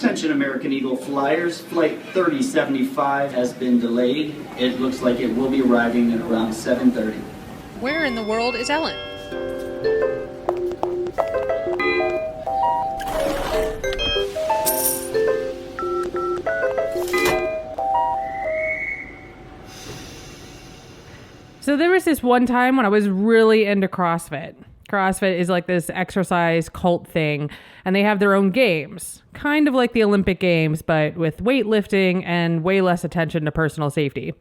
Attention American Eagle flyers, flight 3075 has been delayed. It looks like it will be arriving at around 7:30. Where in the world is Ellen? So there was this one time when I was really into CrossFit. CrossFit is like this exercise cult thing, and they have their own games, kind of like the Olympic Games, but with weightlifting and way less attention to personal safety.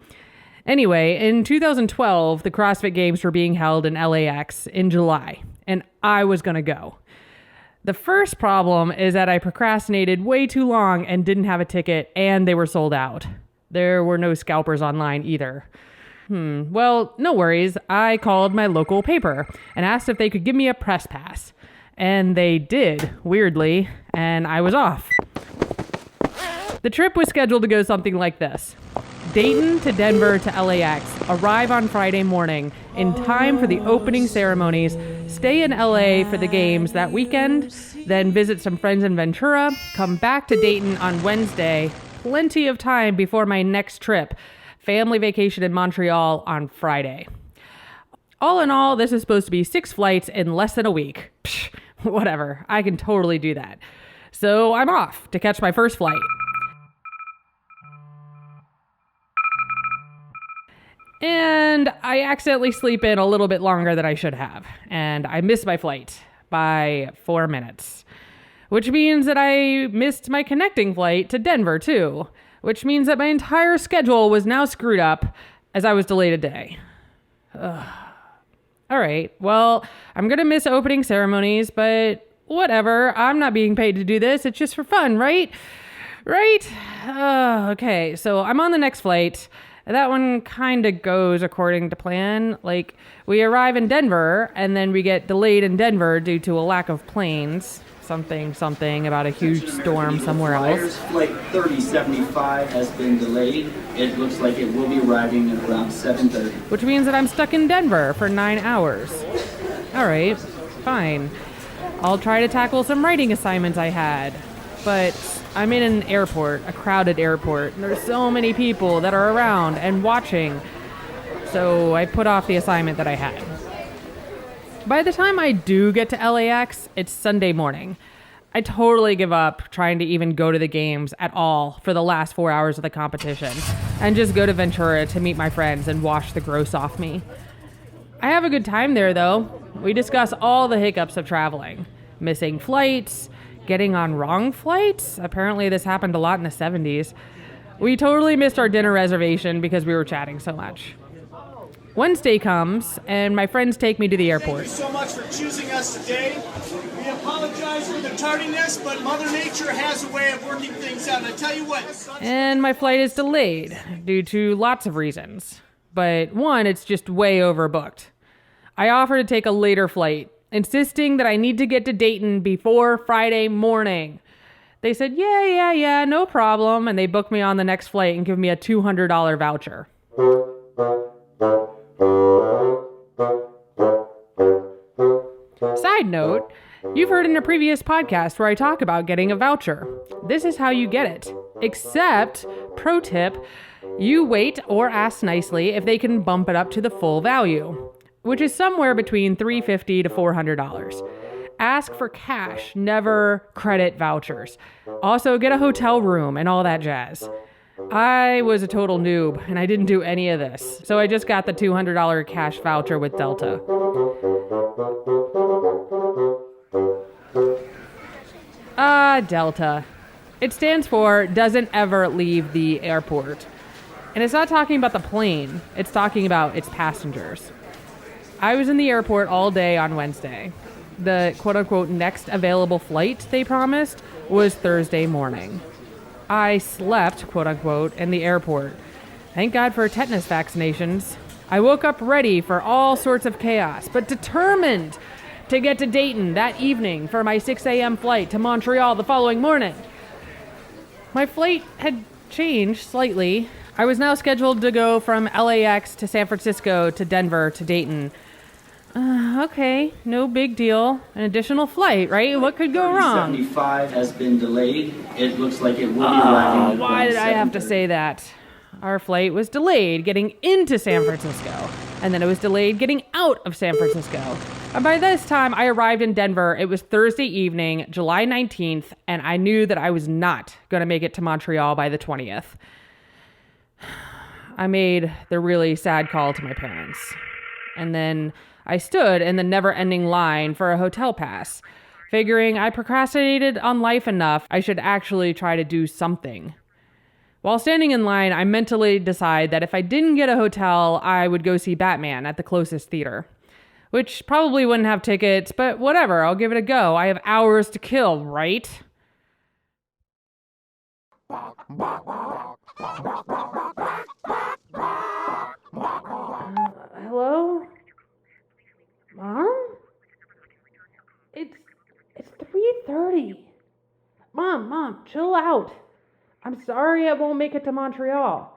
Anyway, in 2012, the CrossFit Games were being held in LAX in July, and I was going to go. The first problem is that I procrastinated way too long and didn't have a ticket, and they were sold out. There were no scalpers online either. Well, no worries. I called my local paper and asked if they could give me a press pass. And they did, weirdly, and I was off. The trip was scheduled to go something like this. Dayton to Denver to LAX, arrive on Friday morning in time for the opening ceremonies, stay in LA for the games that weekend, then visit some friends in Ventura, come back to Dayton on Wednesday, plenty of time before my next trip, family vacation in Montreal on Friday. All in all, this is supposed to be 6 flights in less than a week. Psh, whatever, I can totally do that. So I'm off to catch my first flight. And I accidentally sleep in a little bit longer than I should have. And I missed my flight by 4 minutes. Which means that I missed my connecting flight to Denver too. Which means that my entire schedule was now screwed up as I was delayed a day. Ugh. All right, well, I'm going to miss opening ceremonies, but whatever. I'm not being paid to do this. It's just for fun, right? Right? Okay, so I'm on the next flight. That one kind of goes according to plan. Like, we arrive in Denver, and then we get delayed in Denver due to a lack of planes. Something about a huge storm somewhere else. Flight 3075 has been delayed. It looks like it will be arriving at around 7:30. Which means that I'm stuck in Denver for 9 hours. All right, fine. I'll try to tackle some writing assignments I had. But I'm in an airport, a crowded airport. And there's so many people that are around and watching. So I put off the assignment that I had. By the time I do get to LAX, it's Sunday morning. I totally give up trying to even go to the games at all for the last 4 hours of the competition and just go to Ventura to meet my friends and wash the gross off me. I have a good time there, though. We discuss all the hiccups of traveling. Missing flights, getting on wrong flights. Apparently this happened a lot in the 70s. We totally missed our dinner reservation because we were chatting so much. Wednesday comes, and my friends take me to the airport. Thank you so much for choosing us today. We apologize for the tardiness, but Mother Nature has a way of working things out. And I tell you what. And my flight is delayed due to lots of reasons. But one, it's just way overbooked. I offer to take a later flight, insisting that I need to get to Dayton before Friday morning. They said, yeah, no problem. And they booked me on the next flight and give me a $200 voucher. Side note, you've heard in a previous podcast where I talk about getting a voucher. This is how you get it. Except, pro tip, you wait or ask nicely if they can bump it up to the full value, which is somewhere between $350 to $400. Ask for cash, never credit vouchers. Also, get a hotel room and all that jazz. I was a total noob, and I didn't do any of this, so I just got the $200 cash voucher with Delta. Delta. It stands for doesn't ever leave the airport. And it's not talking about the plane, it's talking about its passengers. I was in the airport all day on Wednesday. The quote-unquote next available flight they promised was Thursday morning. I slept, quote-unquote, in the airport. Thank God for tetanus vaccinations. I woke up ready for all sorts of chaos, but determined to get to Dayton that evening for my 6 a.m. flight to Montreal the following morning. My flight had changed slightly. I was now scheduled to go from LAX to San Francisco to Denver to Dayton. Okay, no big deal. An additional flight, right? What could go wrong? 75 has been delayed. It looks like it will be arriving. Why did I have to say that? Our flight was delayed getting into San Francisco, and then it was delayed getting out of San Francisco. And by this time, I arrived in Denver. It was Thursday evening, July 19th, and I knew that I was not going to make it to Montreal by the 20th. I made the really sad call to my parents. And then I stood in the never-ending line for a hotel pass, figuring I procrastinated on life enough I should actually try to do something. While standing in line, I mentally decided that if I didn't get a hotel, I would go see Batman at the closest theater. Which probably wouldn't have tickets, but whatever, I'll give it a go. I have hours to kill, right? Hello? Mom? It's 3:30. Mom, chill out. I'm sorry I won't make it to Montreal.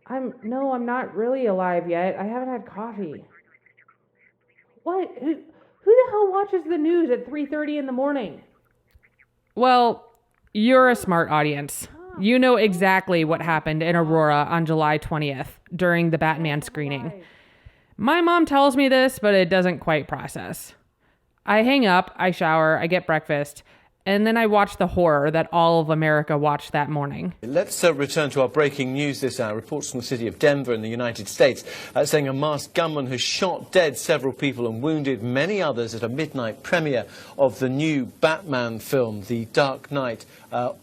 I'm not really alive yet. I haven't had coffee. What? Who the hell watches the news at 3:30 in the morning? Well, you're a smart audience. You know exactly what happened in Aurora on July 20th during the Batman screening. My mom tells me this, but it doesn't quite process. I hang up, I shower, I get breakfast, and then I watch the horror that all of America watched that morning. Let's return to our breaking news this hour. Reports from the city of Denver in the United States saying a masked gunman has shot dead several people and wounded many others at a midnight premiere of the new Batman film, The Dark Knight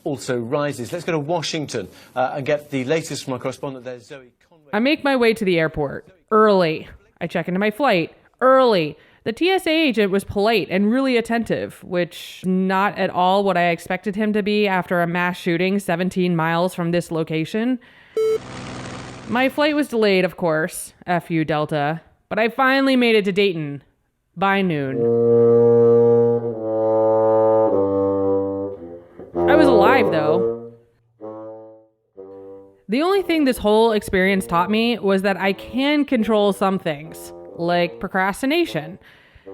Also Rises. Let's go to Washington and get the latest from our correspondent there, Zoe Conway. I make my way to the airport early. I check into my flight early. The TSA agent was polite and really attentive, which not at all what I expected him to be after a mass shooting 17 miles from this location. My flight was delayed, of course, F.U. Delta, but I finally made it to Dayton by noon. I was alive, though. The only thing this whole experience taught me was that I can control some things, like procrastination.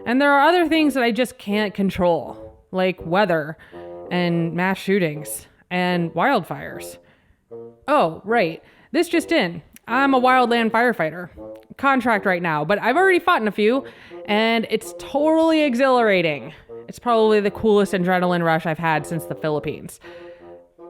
And there are other things that I just can't control, like weather and mass shootings and wildfires. Oh, right. This just in. I'm a wildland firefighter. Contract right now, but I've already fought in a few, and it's totally exhilarating. It's probably the coolest adrenaline rush I've had since the Philippines.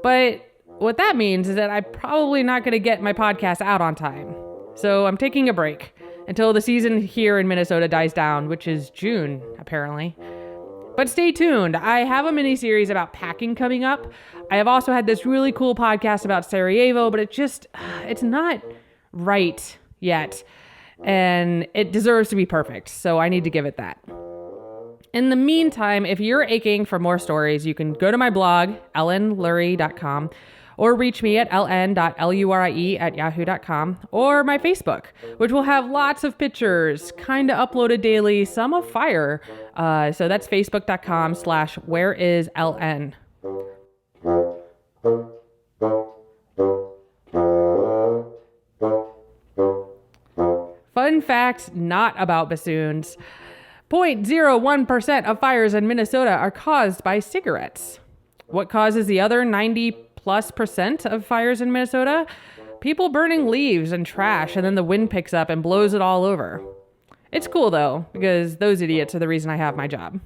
But what that means is that I'm probably not going to get my podcast out on time. So I'm taking a break until the season here in Minnesota dies down, which is June, apparently. But stay tuned. I have a mini-series about packing coming up. I have also had this really cool podcast about Sarajevo, but it's not right yet. And it deserves to be perfect, so I need to give it that. In the meantime, if you're aching for more stories, you can go to my blog, ellenlurie.com, or reach me at ln.lurie@yahoo.com, or my Facebook, which will have lots of pictures, kind of uploaded daily, some of fire. So that's facebook.com/whereisln. Fun fact not about bassoons. 0.01% of fires in Minnesota are caused by cigarettes. What causes the other 90+% of fires in Minnesota? People burning leaves and trash, and then the wind picks up and blows it all over. It's cool though, because those idiots are the reason I have my job.